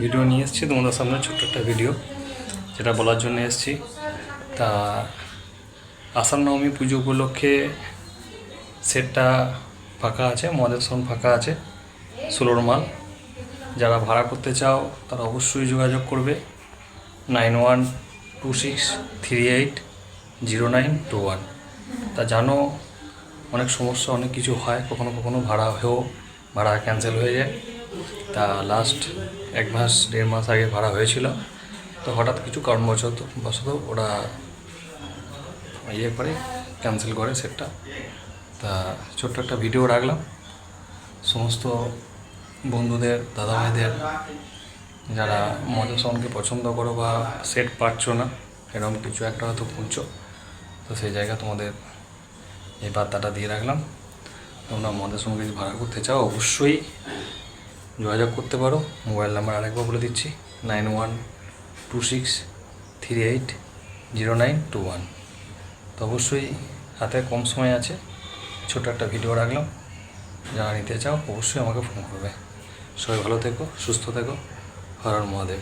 Video নিয়ে এসেছি তোমাদের সামনে, ছোট্ট একটা ভিডিও যেটা বলার জন্য এসেছি। তা আষাঢ় নবমী পুজো উপলক্ষে সেটটা ফাঁকা আছে, মদের সন ফাঁকা আছে, 16 মাল। যারা ভাড়া করতে চাও তারা অবশ্যই যোগাযোগ করবে 9126380921। তা জানো, অনেক সমস্যা, অনেক কিছু হয়, কখনো কখনো ভাড়া ক্যান্সেল হয়ে যায়। তা লাস্ট 1 মাস 1.5 মাস আগে ভাড়া হয়েছিল, তো হঠাৎ কিছু কারণবশত ওরা করে ক্যান্সেল করে সেটটা। তা ছোট্ট একটা ভিডিও রাখলাম সমস্ত বন্ধুদের, দাদা ভাইদের, যারা মজা সাউন্ডকে পছন্দ করো বা সেট পাচ্ছ না, এরকম কিছু একটা হয়তো খুঁজছো, তো সেই জায়গায় তোমাদের এই বার্তাটা দিয়ে রাখলাম। তোমরা মদের সঙ্গে যদি ভাড়া করতে চাও অবশ্যই যোগাযোগ করতে পারো। মোবাইল নাম্বার আরেকবার বলে দিচ্ছি, 9126380921। তো অবশ্যই হাতে কম সময় আছে, ছোটো একটা ভিডিও রাখলাম। যারা নিতে চাও অবশ্যই আমাকে ফোন করবে। সবাই ভালো থেকো, সুস্থ থেকো। হর হর মহাদেব।